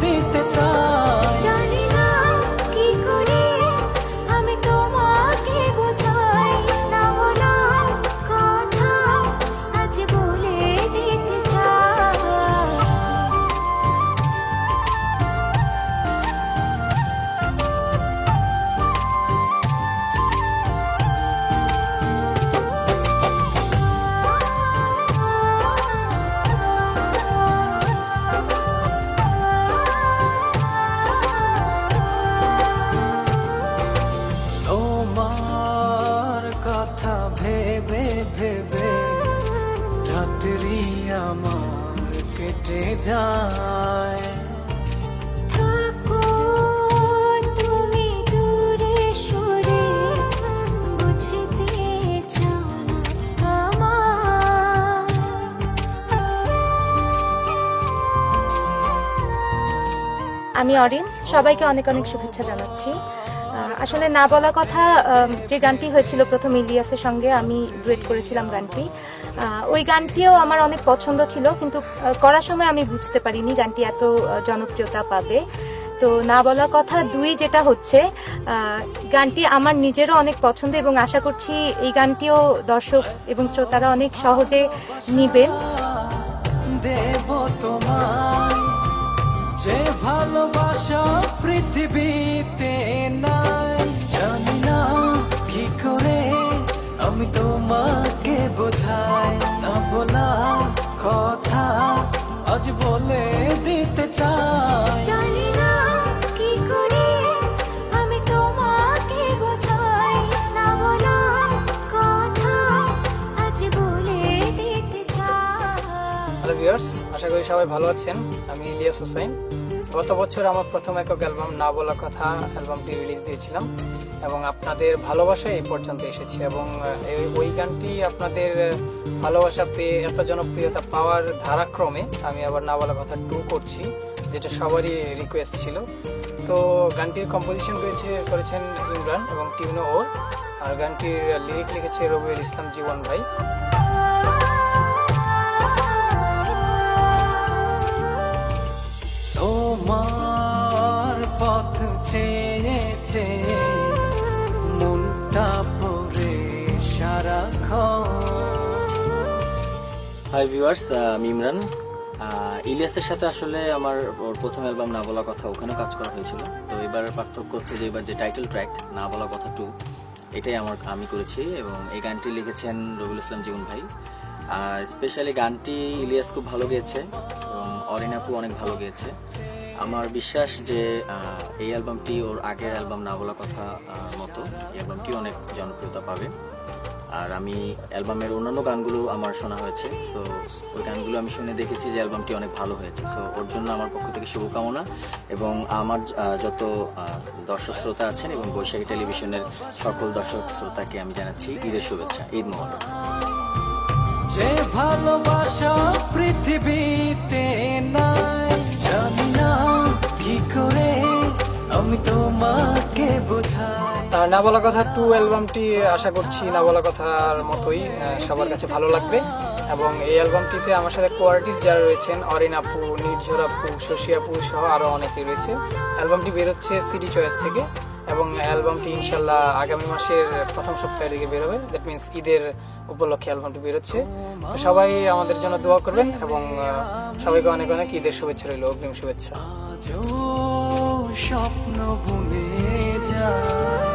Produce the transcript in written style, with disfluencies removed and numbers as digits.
দিতে চাই। জানি না কি করে আমি তোমাকে বোঝাই, না বলা কথা আজ বলে দিতে চাই। তোমার কথা ভেবে ভেবে রাত্রি আমার কেটে যায়। থাকো তুমি দূরে সরে, বুঝতে চাও না আমার। আমি অরিন, সবাইকে অনেক অনেক শুভেচ্ছা জানাচ্ছি। আসলে না বলা কথা যে গানটি হয়েছিল প্রথম ইলিয়াসের সঙ্গে আমি ডুয়েট করেছিলাম গানটি, ওই গানটিও আমার অনেক পছন্দ ছিল, কিন্তু করার সময় আমি বুঝতে পারিনি গানটি এত জনপ্রিয়তা পাবে। তো না বলা কথা 2 যেটা হচ্ছে, গানটি আমার নিজেরও অনেক পছন্দ এবং আশা করছি এই গানটিও দর্শক এবং শ্রোতারা অনেক সহজে নিবেন। দেব তোমায় যে ভালোবাসা পৃথিবীতে নাই। জানি না কি করে আমি তোমাকে বোঝাই, না বলা কথা আজ বলে দিতে চাই। জানি না কি করে আমি তোমাকে বোঝাই, না বলা কথা আজ বলে দিতে চাই। হ্যালো ভিউয়ার্স, আশা করি সবাই ভালো আছেন। আমি ইলিয়াস হোসেন। গত বছর আমার প্রথম একক অ্যালবাম না বলা কথা অ্যালবামটি রিলিজ দিয়েছিলাম এবং আপনাদের ভালোবাসায় এই পর্যন্ত এসেছে এবং ওই গানটি আপনাদের ভালোবাসা পেয়ে এত জনপ্রিয়তা পাওয়ার ধারাক্রমে আমি আবার না বলা কথা 2 করছি, যেটা সবারই রিকোয়েস্ট ছিল। তো গানটির কম্পোজিশন করেছেন ইমরান এবং টিউনো ওর, আর গানটির লিরিক লিখেছে রবিউল ইসলাম জীবন ভাই। তোমার পথ চেয়ে চেয়ে মনটা পড়ে সারাক্ষণ। হাই ভিউয়ার্স, আমি ইমরান। ইলিয়াসের সাথে আসলে আমার ওর প্রথম অ্যালবাম না বলা কথা, ওখানে কাজ করা হয়েছিল। তো এবার পার্থক্য হচ্ছে যে এবার যে টাইটেল ট্র্যাক না বলা কথা 2, এটাই আমি করেছি এবং এই গানটি লিখেছেন রবিউল ইসলাম জীবন ভাই। আর স্পেশালি গানটি ইলিয়াস খুব ভালো গেয়েছে এবং অরিন আপু অনেক ভালো গেয়েছে। আমার বিশ্বাস যে এই অ্যালবামটি ওর আগের অ্যালবাম না বলা কথা মতো এই অ্যালবামটি অনেক জনপ্রিয়তা পাবে। আর আমি অ্যালবামের অন্যান্য গানগুলো আমার শোনা হয়েছে, সো ওই গানগুলো আমি শুনে দেখেছি যে অ্যালবামটি অনেক ভালো হয়েছে। সো ওর জন্য আমার পক্ষ থেকে শুভকামনা এবং আমার যত দর্শক শ্রোতা আছেন এবং বৈশাখী টেলিভিশনের সকল দর্শক শ্রোতাকে আমি জানাচ্ছি ঈদের শুভেচ্ছা, ঈদ মোবারক। যে ভালোবাসা পৃথিবীতে নাই, জানি না কি করে আমি তোমাকে বোঝাই। না বলা কথা 2 অ্যালবামটি আশা করছি না বলা কথার মতোই সবার কাছে ভালো লাগবে এবং এই অ্যালবামটিতে আমার সাথে কোয়ার্টিস্ট যারা রয়েছেন, অরিন আপু, নির্ঝর আপু, শশী আপু সহ আরও অনেকে রয়েছে। অ্যালবামটি বেরোচ্ছে সিডি চয়েস থেকে এবং অ্যালবামটি ইনশাল্লাহ আগামী মাসের প্রথম সপ্তাহের দিকে বেরোবে। দ্যাট মিনস ঈদের উপলক্ষে অ্যালবামটি বেরোচ্ছে। তো সবাই আমাদের জন্য দোয়া করবেন এবং সবাইকে অনেক অনেক ঈদের শুভেচ্ছা রইল, অগ্রিম শুভেচ্ছা। স্বপ্ন বুনে যায়।